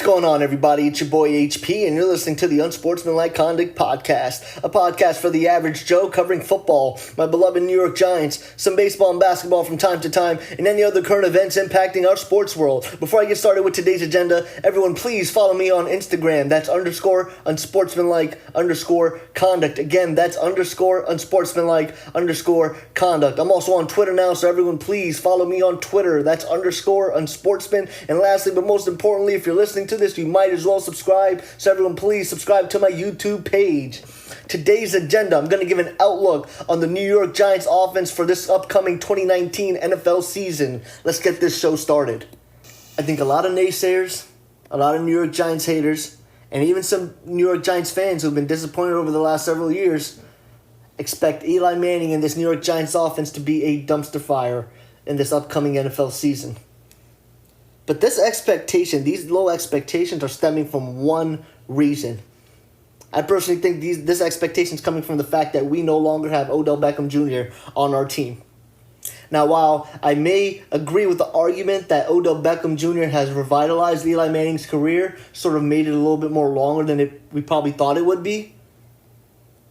What's going on, everybody? It's your boy HP, and you're listening to the Unsportsmanlike Conduct podcast, a podcast for the average Joe covering football, my beloved New York Giants, some baseball and basketball from time to time, and any other current events impacting our sports world. Before I get started with today's agenda, everyone please follow me on Instagram. That's _unsportsmanlike_conduct. Again, that's _unsportsmanlike_conduct. I'm also on Twitter now, so everyone please follow me on Twitter. That's _unsportsman. And lastly, but most importantly, if you're listening to this, you might as well subscribe. So everyone please subscribe to my YouTube page. Today's agenda, I'm going to give an outlook on the New York Giants offense for this upcoming 2019 NFL season. Let's get this show started. I think a lot of naysayers, a lot of New York Giants haters, and even some New York Giants fans who've been disappointed over the last several years expect Eli Manning and this New York Giants offense to be a dumpster fire in this upcoming NFL season. But this expectation, these low expectations are stemming from one reason. I personally think this expectation is coming from the fact that we no longer have Odell Beckham Jr. on our team. Now, while I may agree with the argument that Odell Beckham Jr. has revitalized Eli Manning's career, sort of made it a little bit more longer than we probably thought it would be,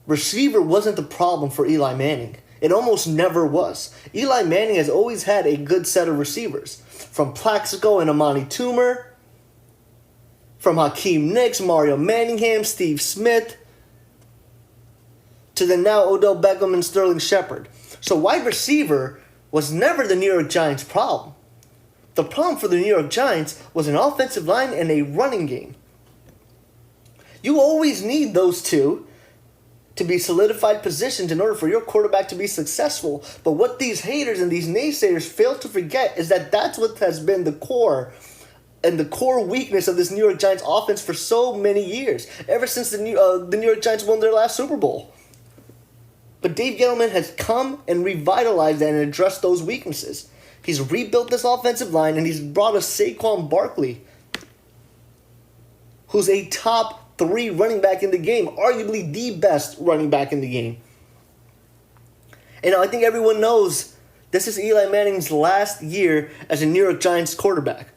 receiver wasn't the problem for Eli Manning. It almost never was. Eli Manning has always had a good set of receivers. From Plaxico and Amani Toomer, from Hakeem Nicks, Mario Manningham, Steve Smith, to the now Odell Beckham and Sterling Shepard. So wide receiver was never the New York Giants' problem. The problem for the New York Giants was an offensive line and a running game. You always need those two to be solidified positions in order for your quarterback to be successful. But what these haters and these naysayers fail to forget is that that's what has been the core and the core weakness of this New York Giants offense for so many years, ever since the New York Giants won their last Super Bowl. But Dave Gettleman has come and revitalized that and addressed those weaknesses. He's rebuilt this offensive line, and he's brought us Saquon Barkely, who's a top 3 running back in the game, arguably the best running back in the game. And I think everyone knows this is Eli Manning's last year as a New York Giants quarterback.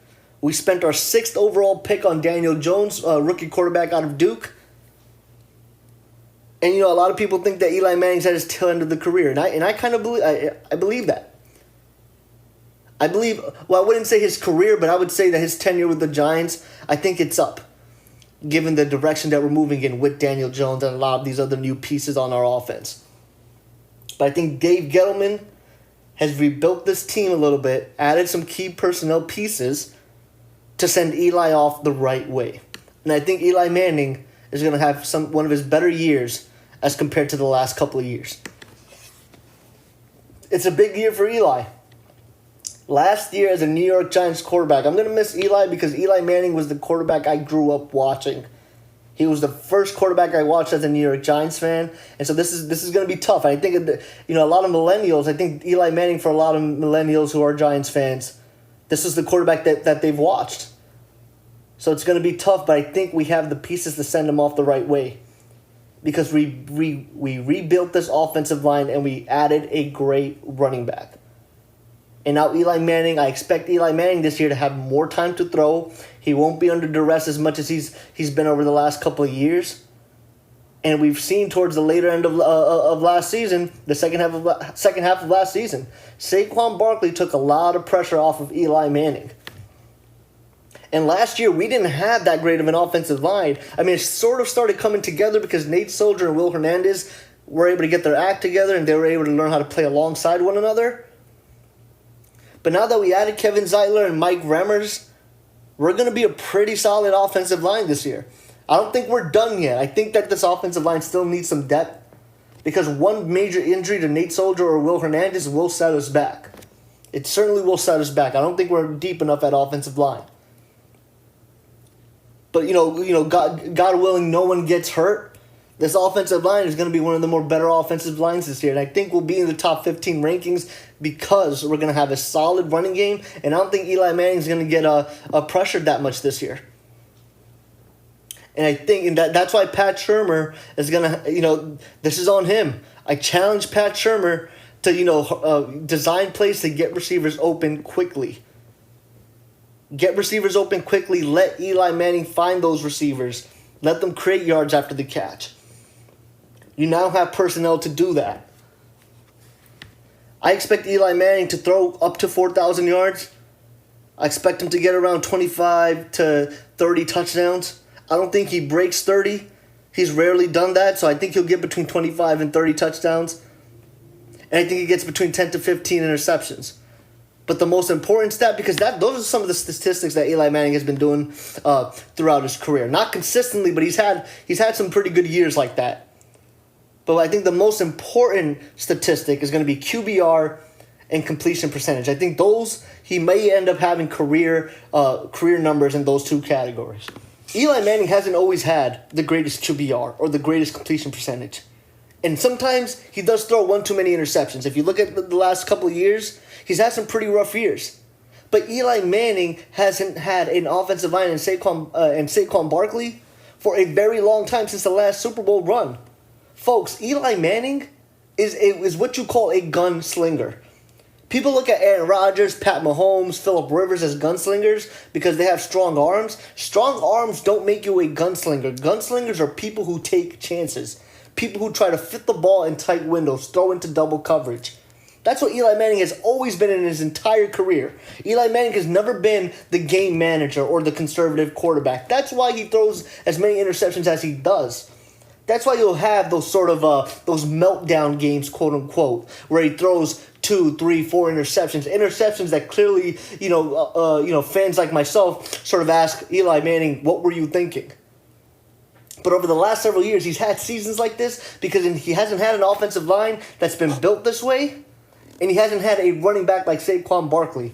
We spent our 6th overall pick on Daniel Jones, rookie quarterback out of Duke. And a lot of people think that Eli Manning's at his tail end of the career, and I kind of believe I believe that. I wouldn't say his career, but I would say that his tenure with the Giants, I think it's up, given the direction that we're moving in with Daniel Jones and a lot of these other new pieces on our offense. But I think Dave Gettleman has rebuilt this team a little bit, added some key personnel pieces to send Eli off the right way. And I think Eli Manning is going to have one of his better years as compared to the last couple of years. It's a big year for Eli. Last year as a New York Giants quarterback, I'm going to miss Eli because Eli Manning was the quarterback I grew up watching. He was the first quarterback I watched as a New York Giants fan, and so this is going to be tough. I think a lot of millennials, I think Eli Manning, for a lot of millennials who are Giants fans, this is the quarterback that they've watched. So it's going to be tough, but I think we have the pieces to send him off the right way because we rebuilt this offensive line and we added a great running back. And now Eli Manning, I expect Eli Manning this year to have more time to throw. He won't be under duress as much as he's been over the last couple of years. And we've seen towards the later end of last season, the second half of last season, Saquon Barkely took a lot of pressure off of Eli Manning. And last year, we didn't have that great of an offensive line. I mean, it sort of started coming together because Nate Soldier and Will Hernandez were able to get their act together and they were able to learn how to play alongside one another. But now that we added Kevin Zeitler and Mike Remmers, we're going to be a pretty solid offensive line this year. I don't think we're done yet. I think that this offensive line still needs some depth because one major injury to Nate Soldier or Will Hernandez will set us back. It certainly will set us back. I don't think we're deep enough at offensive line. But, God willing, no one gets hurt. This offensive line is going to be one of the more better offensive lines this year. And I think we'll be in the top 15 rankings because we're going to have a solid running game. And I don't think Eli Manning's going to get pressured that much this year. And I think that's why Pat Shurmur is going to, this is on him. I challenge Pat Shurmur to, design plays to get receivers open quickly. Get receivers open quickly. Let Eli Manning find those receivers. Let them create yards after the catch. You now have personnel to do that. I expect Eli Manning to throw up to 4,000 yards. I expect him to get around 25 to 30 touchdowns. I don't think he breaks 30. He's rarely done that, so I think he'll get between 25 and 30 touchdowns. And I think he gets between 10 to 15 interceptions. But the most important stat, because those are some of the statistics that Eli Manning has been doing throughout his career. Not consistently, but he's had some pretty good years like that. But I think the most important statistic is going to be QBR and completion percentage. I think those, he may end up having career numbers in those two categories. Eli Manning hasn't always had the greatest QBR or the greatest completion percentage. And sometimes he does throw one too many interceptions. If you look at the last couple of years, he's had some pretty rough years. But Eli Manning hasn't had an offensive line in Saquon Barkely for a very long time, since the last Super Bowl run. Folks, Eli Manning is what you call a gunslinger. People look at Aaron Rodgers, Pat Mahomes, Phillip Rivers as gunslingers because they have strong arms. Strong arms don't make you a gunslinger. Gunslingers are people who take chances. People who try to fit the ball in tight windows, throw into double coverage. That's what Eli Manning has always been in his entire career. Eli Manning has never been the game manager or the conservative quarterback. That's why he throws as many interceptions as he does. That's why you'll have those sort of those meltdown games, quote unquote, where he throws 2, 3, 4 interceptions. Interceptions that clearly, fans like myself sort of ask Eli Manning, what were you thinking? But over the last several years, he's had seasons like this because he hasn't had an offensive line that's been built this way, and he hasn't had a running back like Saquon Barkely.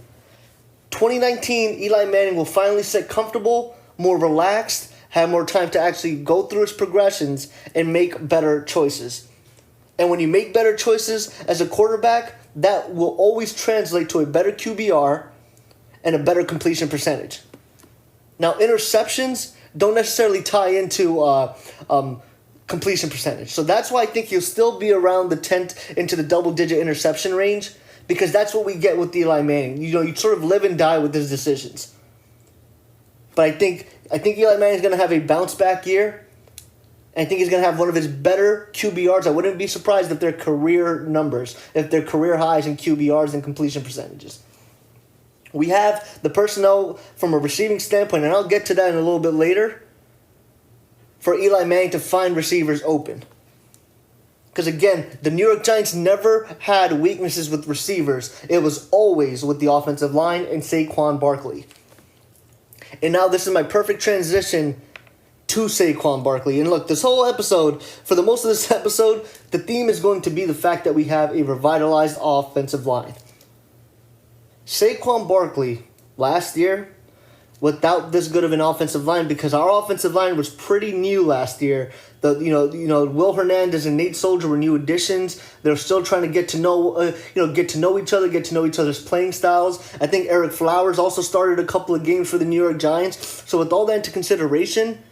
2019, Eli Manning will finally sit comfortable, more relaxed, have more time to actually go through his progressions and make better choices. And when you make better choices as a quarterback, that will always translate to a better QBR and a better completion percentage. Now, interceptions don't necessarily tie into completion percentage. So that's why I think he'll still be around the 10th into the double-digit interception range, because that's what we get with Eli Manning. You sort of live and die with his decisions. But I think Eli Manning is going to have a bounce-back year. And I think he's going to have one of his better QBRs. I wouldn't be surprised if they're career numbers, if they're career highs in QBRs and completion percentages. We have the personnel from a receiving standpoint, and I'll get to that in a little bit later, for Eli Manning to find receivers open. Because again, the New York Giants never had weaknesses with receivers. It was always with the offensive line and Saquon Barkely. And now this is my perfect transition to Saquon Barkely. And look, this whole episode, for the most of this episode, the theme is going to be the fact that we have a revitalized offensive line. Saquon Barkely, last year, without this good of an offensive line, because our offensive line was pretty new last year. Will Hernandez and Nate Soldier were new additions. They're still trying to get to know each other, get to know each other's playing styles. I think Eric Flowers also started a couple of games for the New York Giants. So with all that into consideration,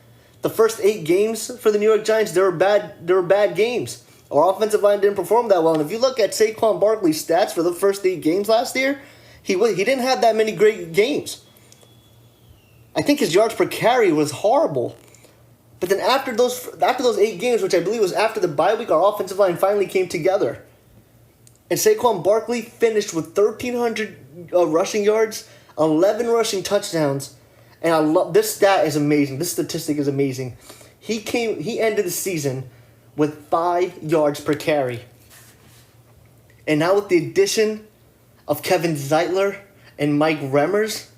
the first 8 games for the New York Giants, they were bad games. Our offensive line didn't perform that well. And if you look at Saquon Barkley's stats for the first 8 games last year, he didn't have that many great games. I think his yards per carry was horrible. But then after those 8 games, which I believe was after the bye week, our offensive line finally came together. And Saquon Barkley finished with 1,300 rushing yards, 11 rushing touchdowns, and I love this stat is amazing. This statistic is amazing. He ended the season with 5 yards per carry. And now with the addition of Kevin Zeitler and Mike Remmers,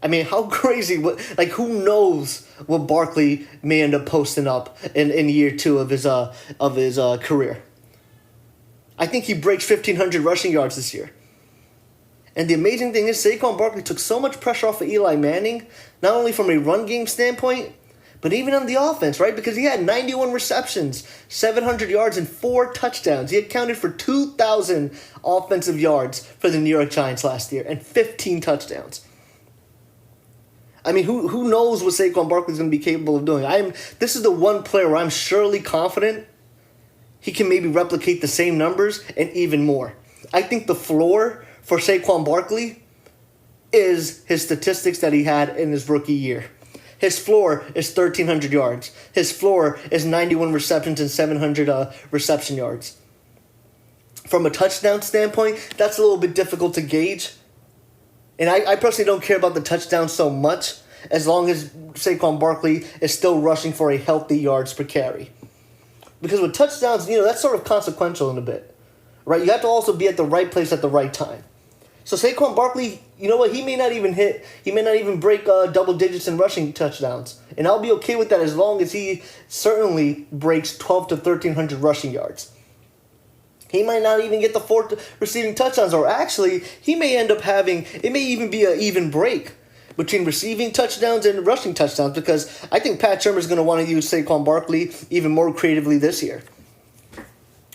I mean, how crazy? Who knows what Barkley may end up posting up in year 2 of his career? I think he breaks 1,500 rushing yards this year. And the amazing thing is, Saquon Barkley took so much pressure off of Eli Manning, not only from a run game standpoint, but even on the offense, right? Because he had 91 receptions, 700 yards, and 4 touchdowns. He accounted for 2,000 offensive yards for the New York Giants last year and 15 touchdowns. I mean, who knows what Saquon Barkley is going to be capable of doing? This is the one player where I'm surely confident he can maybe replicate the same numbers and even more. I think the floor for Saquon Barkley is his statistics that he had in his rookie year. His floor is 1,300 yards. His floor is 91 receptions and 700 reception yards. From a touchdown standpoint, that's a little bit difficult to gauge. And I personally don't care about the touchdown so much as long as Saquon Barkley is still rushing for a healthy yards per carry. Because with touchdowns, that's sort of consequential in a bit. Right? You have to also be at the right place at the right time. So Saquon Barkley, you know what? He may not even break double digits in rushing touchdowns. And I'll be okay with that as long as he certainly breaks 12 to 1,300 rushing yards. He might not even get the 4 receiving touchdowns, or actually, he may end up having, it may even be an even break between receiving touchdowns and rushing touchdowns, because I think Pat Shurmur is going to want to use Saquon Barkley even more creatively this year.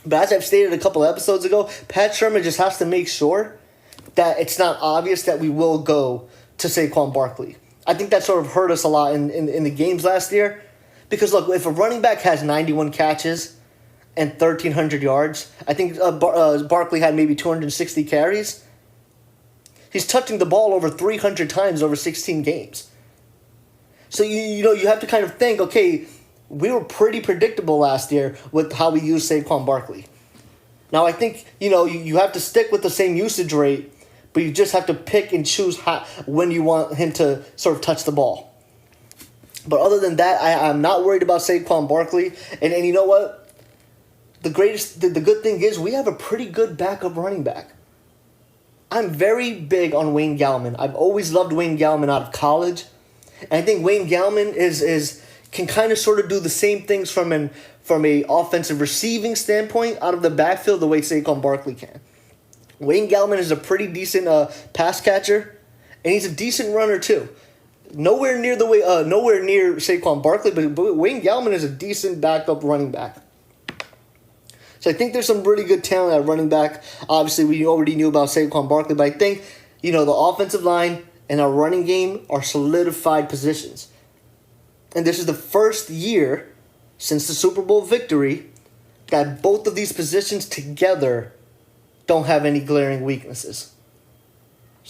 But as I've stated a couple episodes ago, Pat Shurmur just has to make sure that it's not obvious that we will go to Saquon Barkley. I think that sort of hurt us a lot in the games last year. Because, look, if a running back has 91 catches and 1,300 yards, I think Barkley had maybe 260 carries. He's touching the ball over 300 times over 16 games. So, you have to kind of think, okay, we were pretty predictable last year with how we used Saquon Barkley. Now, I think, you have to stick with the same usage rate, but you just have to pick and choose when you want him to sort of touch the ball. But other than that, I'm not worried about Saquon Barkley. And you know what? The good thing is we have a pretty good backup running back. I'm very big on Wayne Gallman. I've always loved Wayne Gallman out of college. And I think Wayne Gallman can kind of sort of do the same things from a offensive receiving standpoint out of the backfield the way Saquon Barkley can. Wayne Gallman is a pretty decent pass catcher, and he's a decent runner too. Nowhere near Saquon Barkley, but Wayne Gallman is a decent backup running back. So I think there's some really good talent at running back. Obviously, we already knew about Saquon Barkley, but I think the offensive line and our running game are solidified positions. And this is the first year since the Super Bowl victory that both of these positions together don't have any glaring weaknesses.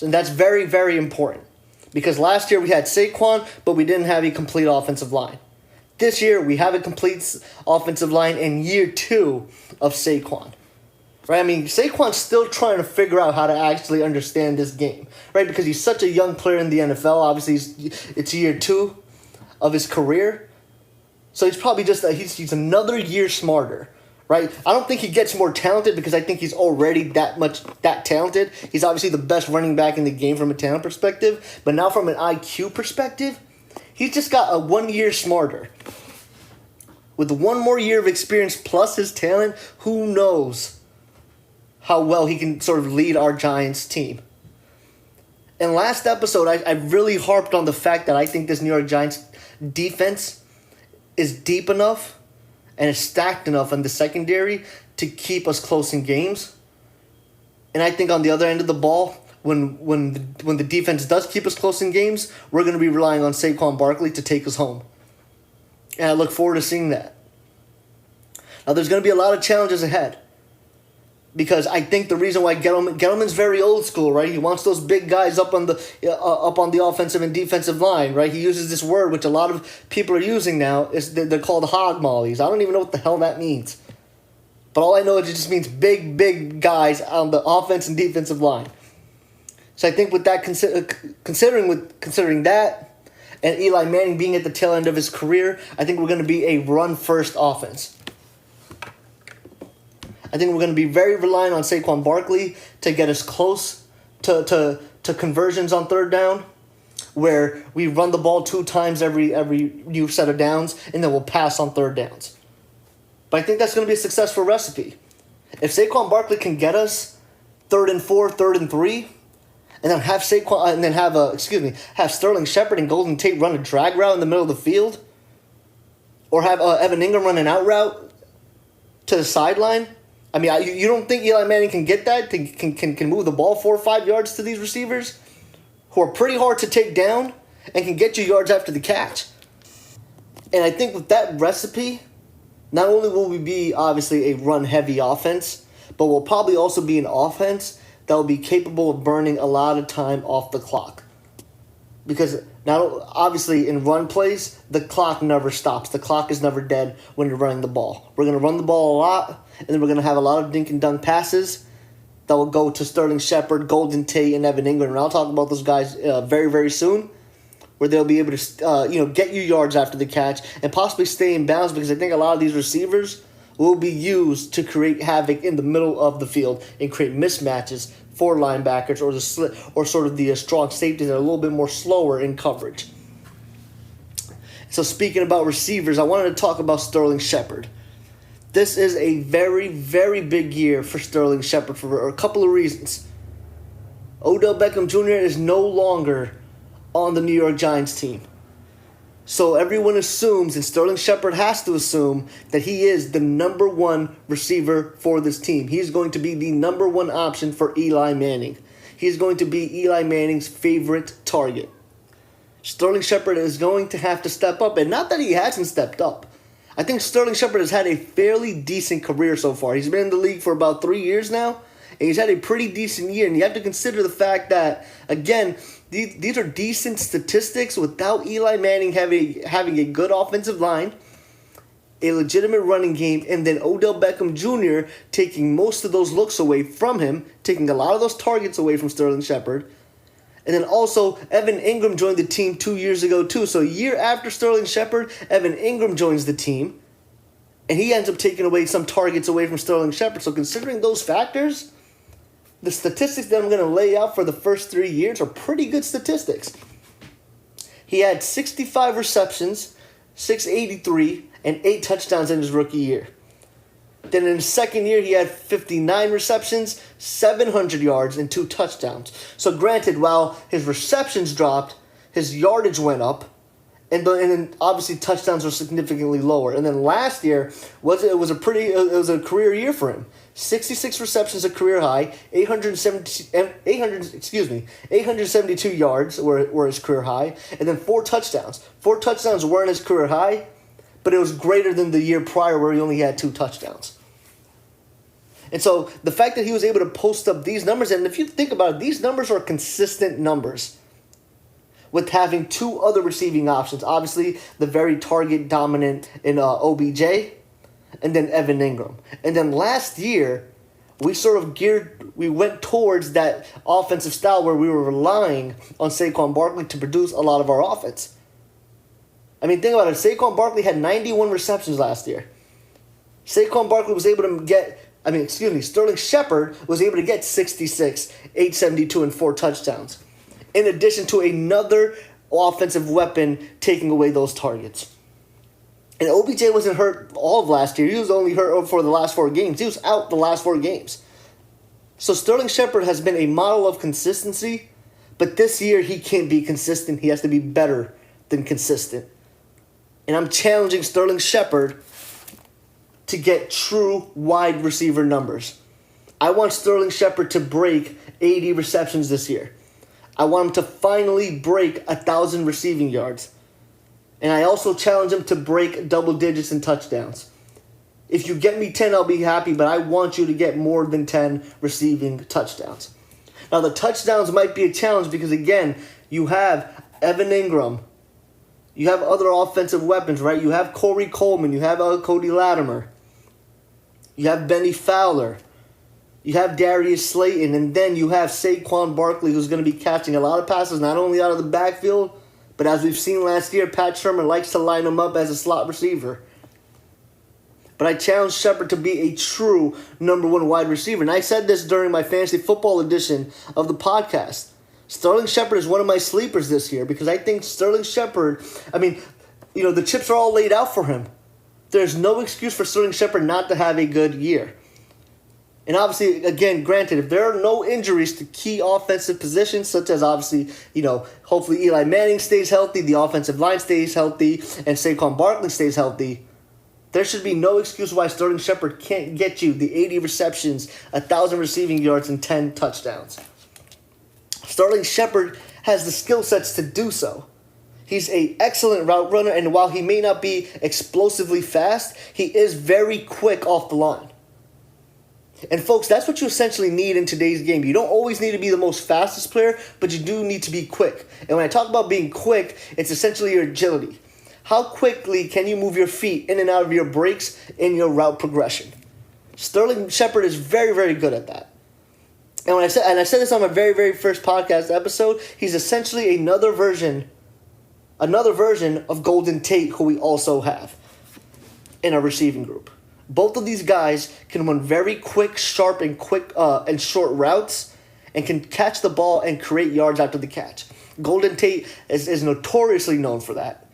And that's very, very important. Because last year we had Saquon, but we didn't have a complete offensive line. This year we have a complete offensive line in year 2 of Saquon. Right? I mean, Saquon's still trying to figure out how to actually understand this game. Right? Because he's such a young player in the NFL. Obviously, it's year 2 of his career. So he's probably just he's another year smarter. Right? I don't think he gets more talented because I think he's already that talented. He's obviously the best running back in the game from a talent perspective. But now from an IQ perspective, he's just got a 1 year smarter. With 1 more year of experience plus his talent, who knows how well he can sort of lead our Giants team. And last episode, I really harped on the fact that I think this New York Giants defense is deep enough and is stacked enough in the secondary to keep us close in games. And I think on the other end of the ball, when the defense does keep us close in games, we're going to be relying on Saquon Barkley to take us home. And I look forward to seeing that. Now, there's going to be a lot of challenges ahead. Because I think the reason why Gettleman's very old school, right? He wants those big guys up on the offensive and defensive line, right? He uses this word, which a lot of people are using now. They're called hog mollies. I don't even know what the hell that means. But all I know is it just means big guys on the offense and defensive line. So I think with that, considering that, and Eli Manning being at the tail end of his career, I think we're going to be a run-first offense. I think we're going to be very reliant on Saquon Barkley to get us close to conversions on third down, where we run the ball 2 times every new set of downs, and then we'll pass on third downs. But I think that's going to be a successful recipe. If Saquon Barkley can get us 3rd and 4, 3rd and 3, and then have have Sterling Shepard and Golden Tate run a drag route in the middle of the field, or have Evan Engram run an out route to the sideline. I mean, you don't think Eli Manning can get that? Can move the ball 4 or 5 yards to these receivers who are pretty hard to take down and can get you yards after the catch? And I think with that recipe, not only will we be obviously a run-heavy offense, but we'll probably also be an offense that will be capable of burning a lot of time off the clock. Because now, obviously, in run plays, the clock never stops. The clock is never dead when you're running the ball. We're going to run the ball a lot, and then we're going to have a lot of dink and dunk passes that will go to Sterling Shepard, Golden Tate, and Evan Engram. And I'll talk about those guys very, very soon, where they'll be able to get you yards after the catch and possibly stay in bounds, because I think a lot of these receivers will be used to create havoc in the middle of the field and create mismatches for linebackers or sort of the strong safeties that are a little bit more slower in coverage. So speaking about receivers, I wanted to talk about Sterling Shepard. This is a very, very big year for Sterling Shepard for a couple of reasons. Odell Beckham Jr. is no longer on the New York Giants team. So everyone assumes, and Sterling Shepard has to assume, that he is the number one receiver for this team. He's going to be the number one option for Eli Manning. He's going to be Eli Manning's favorite target. Sterling Shepard is going to have to step up, and not that he hasn't stepped up. I think Sterling Shepard has had a fairly decent career so far. He's been in the league for about 3 years now, and he's had a pretty decent year. And you have to consider the fact that, again, these are decent statistics without Eli Manning having a good offensive line, a legitimate running game, and then Odell Beckham Jr. taking most of those looks away from him, taking a lot of those targets away from Sterling Shepard. And then also, Evan Engram joined the team 2 years ago too. So a year after Sterling Shepard, Evan Engram joins the team, and he ends up taking away some targets away from Sterling Shepard. So considering those factors, the statistics that I'm going to lay out for the first 3 years are pretty good statistics. He had 65 receptions, 683, and 8 touchdowns in his rookie year. Then in his second year, he had 59 receptions, 700 yards, and 2 touchdowns. So granted, while his receptions dropped, his yardage went up, and then obviously touchdowns were significantly lower. And then last year was a career year for him. 66 receptions, a career high. 872 yards were his career high, and then 4 touchdowns. 4 touchdowns weren't his career high, but it was greater than the year prior where he only had 2 touchdowns. And so the fact that he was able to post up these numbers, and if you think about it, these numbers are consistent numbers with having 2 other receiving options. Obviously, the very target dominant in OBJ, and then Evan Engram. And then last year, we went towards that offensive style where we were relying on Saquon Barkely to produce a lot of our offense. I mean, think about it. Saquon Barkely had 91 receptions last year. Sterling Shepard was able to get 66, 872, and 4 touchdowns, in addition to another offensive weapon taking away those targets. And OBJ wasn't hurt all of last year. He was only hurt for the last 4 games. He was out the last 4 games. So Sterling Shepard has been a model of consistency, but this year he can't be consistent. He has to be better than consistent. And I'm challenging Sterling Shepard to get true wide receiver numbers. I want Sterling Shepard to break 80 receptions this year. I want him to finally break 1,000 receiving yards. And I also challenge him to break double digits in touchdowns. If you get me 10, I'll be happy, but I want you to get more than 10 receiving touchdowns. Now, the touchdowns might be a challenge because, again, you have Evan Engram. You have other offensive weapons, right? You have Corey Coleman. You have Cody Latimer. You have Benny Fowler. You have Darius Slayton. And then you have Saquon Barkely, who's going to be catching a lot of passes, not only out of the backfield, but as we've seen last year, Pat Shermer likes to line him up as a slot receiver. But I challenge Shepard to be a true number 1 wide receiver. And I said this during my fantasy football edition of the podcast. Sterling Shepard is one of my sleepers this year because I think Sterling Shepard, the chips are all laid out for him. There's no excuse for Sterling Shepard not to have a good year. And obviously, again, granted, if there are no injuries to key offensive positions, such as obviously, hopefully Eli Manning stays healthy, the offensive line stays healthy, and Saquon Barkely stays healthy, there should be no excuse why Sterling Shepard can't get you the 80 receptions, 1,000 receiving yards, and 10 touchdowns. Sterling Shepard has the skill sets to do so. He's an excellent route runner, and while he may not be explosively fast, he is very quick off the line. And folks, that's what you essentially need in today's game. You don't always need to be the most fastest player, but you do need to be quick. And when I talk about being quick, it's essentially your agility. How quickly can you move your feet in and out of your breaks in your route progression? Sterling Shepard is very, very good at that. And I said this on my very, very first podcast episode, he's essentially another version of Golden Tate, who we also have in our receiving group. Both of these guys can run very quick, sharp, and short routes, and can catch the ball and create yards after the catch. Golden Tate is notoriously known for that.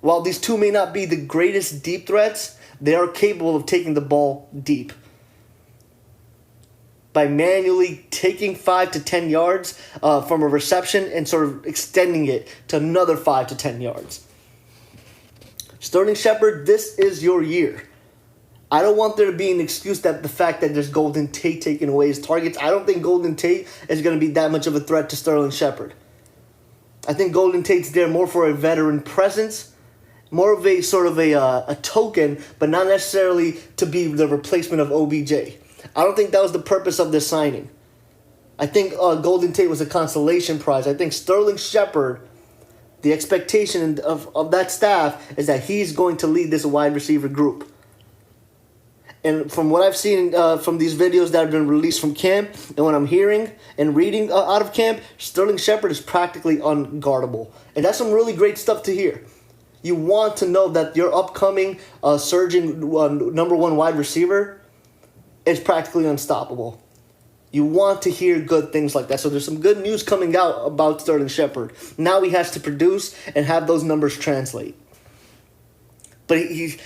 While these two may not be the greatest deep threats, they are capable of taking the ball deep by manually taking 5 to 10 yards from a reception and sort of extending it to another 5 to 10 yards. Sterling Shepard, this is your year. I don't want there to be an excuse that the fact that there's Golden Tate taking away his targets. I don't think Golden Tate is going to be that much of a threat to Sterling Shepard. I think Golden Tate's there more for a veteran presence, more of a sort of a token, but not necessarily to be the replacement of OBJ. I don't think that was the purpose of this signing. I think Golden Tate was a consolation prize. I think Sterling Shepard, the expectation of that staff is that he's going to lead this wide receiver group. And from what I've seen from these videos that have been released from camp, and what I'm hearing and reading out of camp, Sterling Shepard is practically unguardable. And that's some really great stuff to hear. You want to know that your upcoming surging number one wide receiver is practically unstoppable. You want to hear good things like that. So there's some good news coming out about Sterling Shepard. Now he has to produce and have those numbers translate. But he's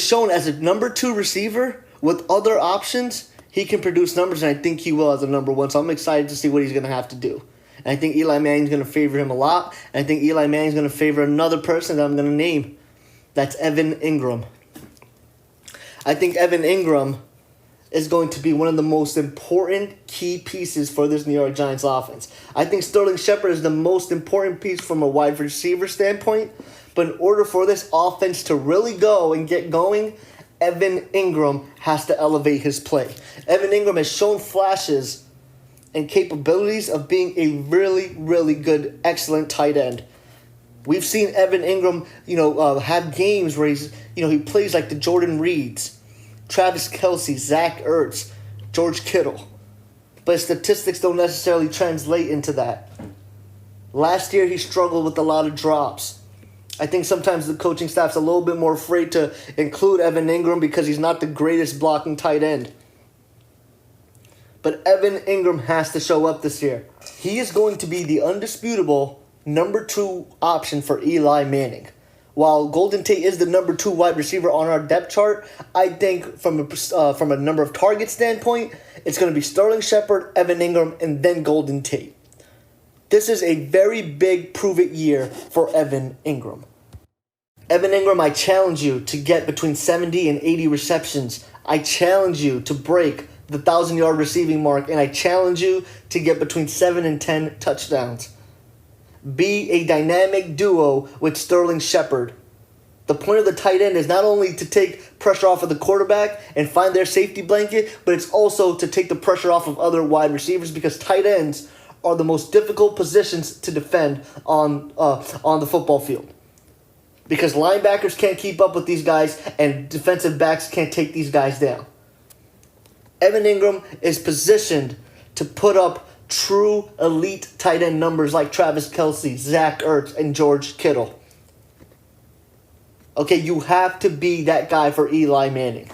shown as a number 2 receiver with other options, he can produce numbers, and I think he will as a number 1. So I'm excited to see what he's going to have to do. And I think Eli Manning's going to favor him a lot. And I think Eli Manning's going to favor another person that I'm going to name. That's Evan Engram. I think Evan Engram is going to be one of the most important key pieces for this New York Giants offense. I think Sterling Shepard is the most important piece from a wide receiver standpoint. But in order for this offense to really go and get going, Evan Engram has to elevate his play. Evan Engram has shown flashes and capabilities of being a really, really good, excellent tight end. We've seen Evan Engram, have games where he plays like the Jordan Reeds, Travis Kelce, Zach Ertz, George Kittle. But his statistics don't necessarily translate into that. Last year, he struggled with a lot of drops. I think sometimes the coaching staff's a little bit more afraid to include Evan Engram because he's not the greatest blocking tight end. But Evan Engram has to show up this year. He is going to be the undisputable number 2 option for Eli Manning. While Golden Tate is the number 2 wide receiver on our depth chart, I think from a number of target standpoint, it's going to be Sterling Shepard, Evan Engram, and then Golden Tate. This is a very big prove-it year for Evan Engram. Evan Engram, I challenge you to get between 70 and 80 receptions. I challenge you to break the 1,000-yard receiving mark, and I challenge you to get between 7 and 10 touchdowns. Be a dynamic duo with Sterling Shepard. The point of the tight end is not only to take pressure off of the quarterback and find their safety blanket, but it's also to take the pressure off of other wide receivers because tight ends are the most difficult positions to defend on the football field. Because linebackers can't keep up with these guys and defensive backs can't take these guys down. Evan Engram is positioned to put up true elite tight end numbers like Travis Kelce, Zach Ertz, and George Kittle. Okay, you have to be that guy for Eli Manning.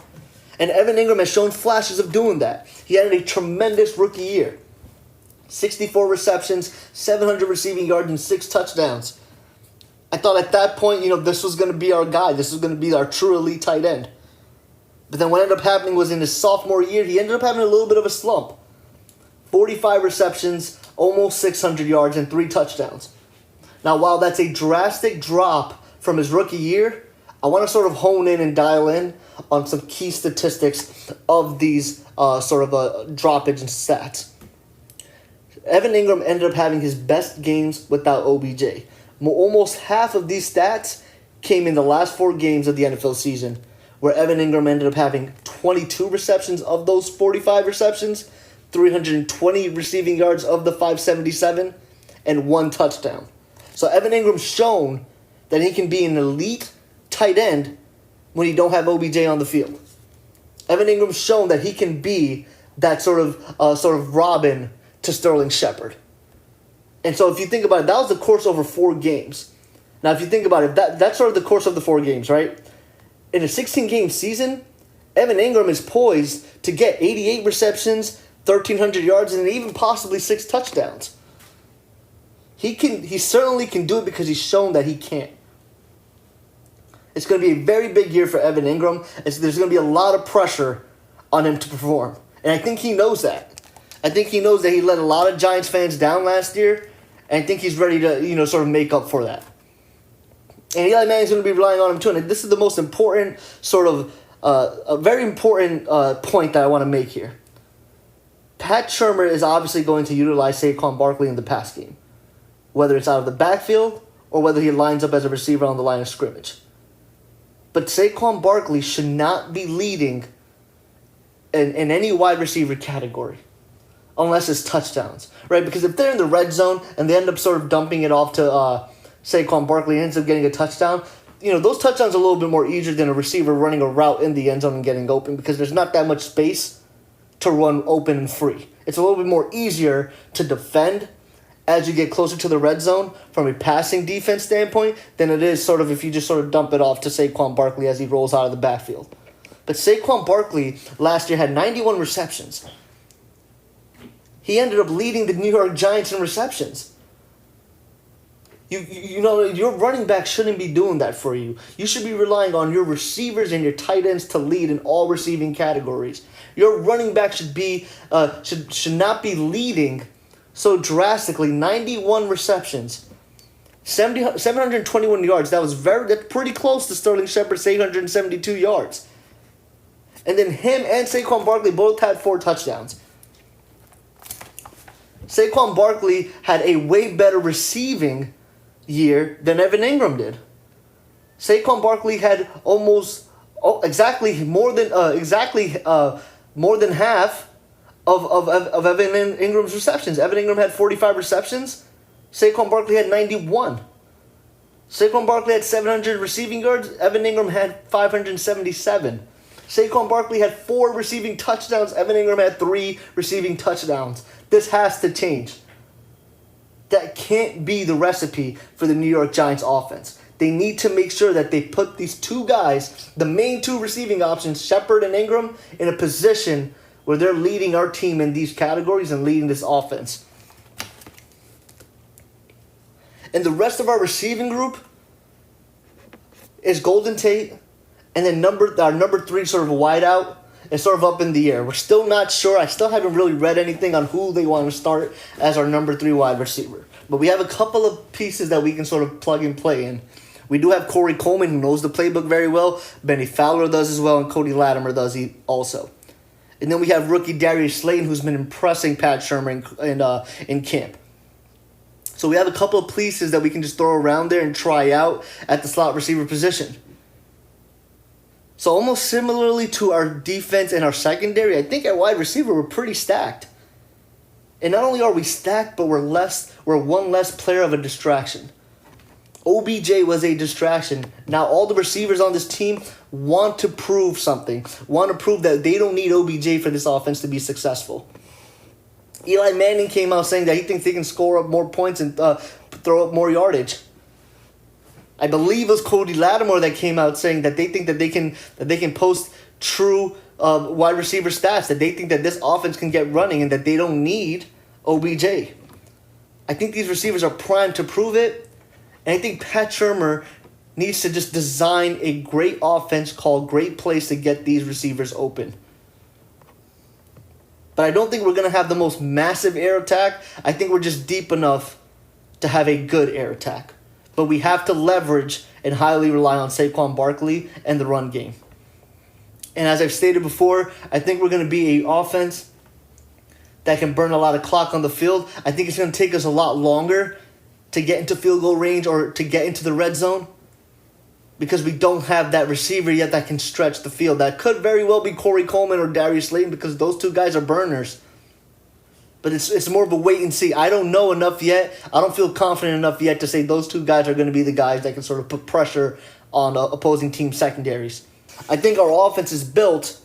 And Evan Engram has shown flashes of doing that. He had a tremendous rookie year. 64 receptions, 700 receiving yards, and 6 touchdowns. I thought at that point, this was going to be our guy. This was going to be our true elite tight end. But then what ended up happening was in his sophomore year, he ended up having a little bit of a slump. 45 receptions, almost 600 yards, and 3 touchdowns. Now, while that's a drastic drop from his rookie year, I want to sort of hone in and dial in on some key statistics of these droppage and stats. Evan Engram ended up having his best games without OBJ. Almost half of these stats came in the last 4 games of the NFL season, where Evan Engram ended up having 322 receptions of those 45 receptions, 320 receiving yards of the 577, and 1 touchdown. So Evan Engram's shown that he can be an elite tight end when you don't have OBJ on the field. Evan Engram's shown that he can be that sort of Robin to Sterling Shepard. And so if you think about it, that was the course over 4 games. Now, if you think about it, that's sort of the course of the 4 games, right? In a 16-game season, Evan Engram is poised to get 88 receptions, 1,300 yards, and even possibly 6 touchdowns. He certainly can do it because he's shown that he can. It's going to be a very big year for Evan Engram. There's going to be a lot of pressure on him to perform. And I think he knows that. I think he knows that he let a lot of Giants fans down last year. And I think he's ready to, sort of make up for that. And Eli Manning's going to be relying on him too. And this is the most important a very important point that I want to make here. Pat Shurmur is obviously going to utilize Saquon Barkely in the pass game, whether it's out of the backfield or whether he lines up as a receiver on the line of scrimmage. But Saquon Barkely should not be leading in any wide receiver category unless it's touchdowns, right? Because if they're in the red zone and they end up sort of dumping it off to Saquon Barkely and ends up getting a touchdown, those touchdowns are a little bit more easier than a receiver running a route in the end zone and getting open because there's not that much space to run open and free. It's a little bit more easier to defend as you get closer to the red zone from a passing defense standpoint than it is sort of if you just sort of dump it off to Saquon Barkely as he rolls out of the backfield. But Saquon Barkely last year had 91 receptions. He ended up leading the New York Giants in receptions. Your running back shouldn't be doing that for you. You should be relying on your receivers and your tight ends to lead in all receiving categories. Your running back should not be leading so drastically. 91 receptions, 721 yards. That's pretty close to Sterling Shepard's 872 yards. And then him and Saquon Barkley both had 4 touchdowns. Saquon Barkley had a way better receiving year than Evan Engram did. Saquon Barkley had more than half of Evan Engram's receptions. Evan Engram had 45 receptions. Saquon Barkley had 91. Saquon Barkley had 700 receiving yards. Evan Engram had 577. Saquon Barkley had 4 receiving touchdowns. Evan Engram had 3 receiving touchdowns. This has to change. That can't be the recipe for the New York Giants offense. They need to make sure that they put these 2 guys, the main 2 receiving options, Shepard and Engram, in a position where they're leading our team in these categories and leading this offense. And the rest of our receiving group is Golden Tate, and then our number 3 sort of wideout is sort of up in the air. We're still not sure. I still haven't really read anything on who they want to start as our number 3 wide receiver. But we have a couple of pieces that we can sort of plug and play in. We do have Corey Coleman, who knows the playbook very well. Benny Fowler does as well, and Cody Latimer does also. And then we have rookie Darius Slayton, who's been impressing Pat Shurmur in camp. So we have a couple of pieces that we can just throw around there and try out at the slot receiver position. So almost similarly to our defense and our secondary, I think at wide receiver we're pretty stacked. And not only are we stacked, but we're one less player of a distraction. OBJ was a distraction. Now all the receivers on this team want to prove something, want to prove that they don't need OBJ for this offense to be successful. Eli Manning came out saying that he thinks they can score up more points and throw up more yardage. I believe it was Cody Latimer that came out saying that they think that they can post true wide receiver stats, that they think that this offense can get running and that they don't need OBJ. I think these receivers are primed to prove it, and I think Pat Shurmur needs to just design a great offense, call great plays to get these receivers open. But I don't think we're going to have the most massive air attack. I think we're just deep enough to have a good air attack. But we have to leverage and highly rely on Saquon Barkley and the run game. And as I've stated before, I think we're going to be an offense that can burn a lot of clock on the field. I think it's going to take us a lot longer to get into field goal range or to get into the red zone. because we don't have that receiver yet that can stretch the field. That could very well be Corey Coleman or Darius Slayton because those two guys are burners. But it's more of a wait and see. I don't know enough yet. I don't feel confident enough yet to say those two guys are going to be the guys that can sort of put pressure on opposing team secondaries. I think our offense is built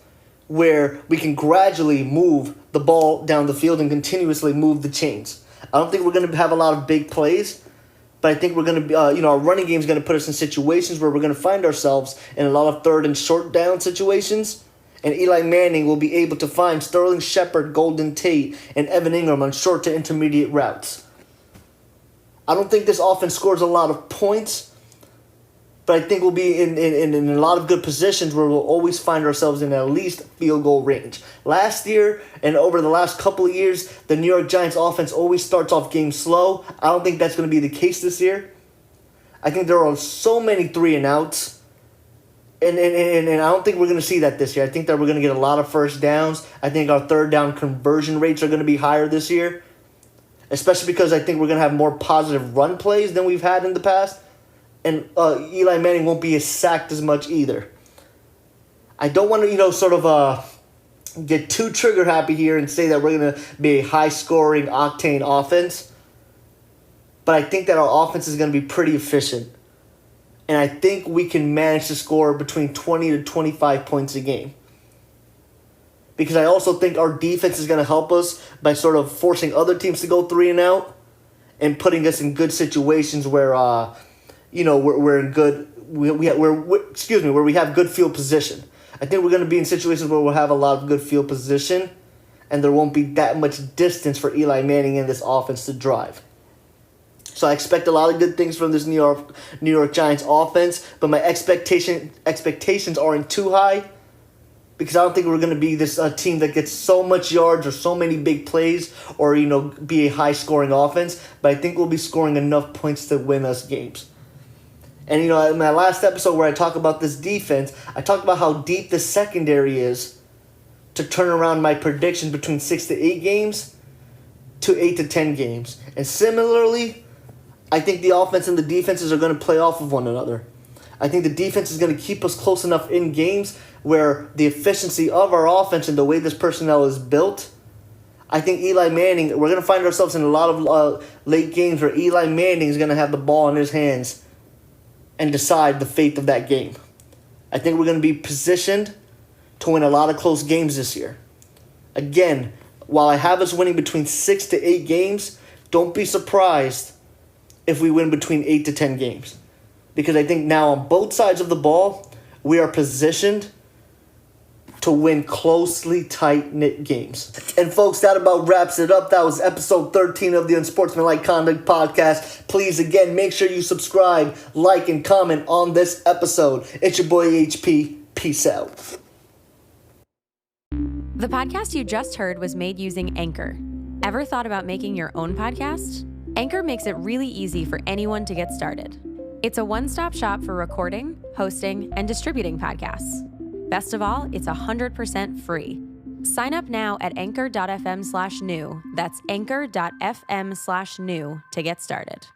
where we can gradually move the ball down the field and continuously move the chains. I don't think we're going to have a lot of big plays, but I think we're going to be, our running game is going to put us in situations where we're going to find ourselves in a lot of third and short down situations. And Eli Manning will be able to find Sterling Shepard, Golden Tate, and Evan Engram on short to intermediate routes. I don't think this offense scores a lot of points, but I think we'll be in a lot of good positions where we'll always find ourselves in at least field goal range. Last year and over the last couple of years, the New York Giants offense always starts off games slow. I don't think that's going to be the case this year. I think there are so many 3-and-outs. And I don't think we're going to see that this year. I think that we're going to get a lot of first downs. I think our third down conversion rates are going to be higher this year, especially because I think we're going to have more positive run plays than we've had in the past. And Eli Manning won't be sacked as much either. I don't want to, get too trigger happy here and say that we're going to be a high-scoring, octane offense. But I think that our offense is going to be pretty efficient. And I think we can manage to score between 20 to 25 points a game. Because I also think our defense is going to help us by sort of forcing other teams to go 3-and-out and putting us in good situations where, we're in good. Where we have good field position. I think we're going to be in situations where we'll have a lot of good field position, and there won't be that much distance for Eli Manning and this offense to drive. So I expect a lot of good things from this New York Giants offense, but my expectations aren't too high because I don't think we're going to be this team that gets so much yards or so many big plays or be a high-scoring offense, but I think we'll be scoring enough points to win us games. And in my last episode where I talk about this defense, I talked about how deep the secondary is to turn around my prediction between 6 to 8 games to 8 to 10 games. And similarly, I think the offense and the defenses are going to play off of one another. I think the defense is going to keep us close enough in games where the efficiency of our offense and the way this personnel is built, I think Eli Manning, we're going to find ourselves in a lot of late games where Eli Manning is going to have the ball in his hands and decide the fate of that game. I think we're going to be positioned to win a lot of close games this year. Again, while I have us winning between 6 to 8 games, don't be surprised if we win between 8 to 10 games. Because I think now on both sides of the ball, we are positioned to win closely tight-knit games. And folks, that about wraps it up. That was episode 13 of the Unsportsmanlike Conduct podcast. Please, again, make sure you subscribe, like, and comment on this episode. It's your boy HP. Peace out. The podcast you just heard was made using Anchor. Ever thought about making your own podcast? Anchor makes it really easy for anyone to get started. It's a one-stop shop for recording, hosting, and distributing podcasts. Best of all, it's 100% free. Sign up now at anchor.fm/new. That's anchor.fm/new to get started.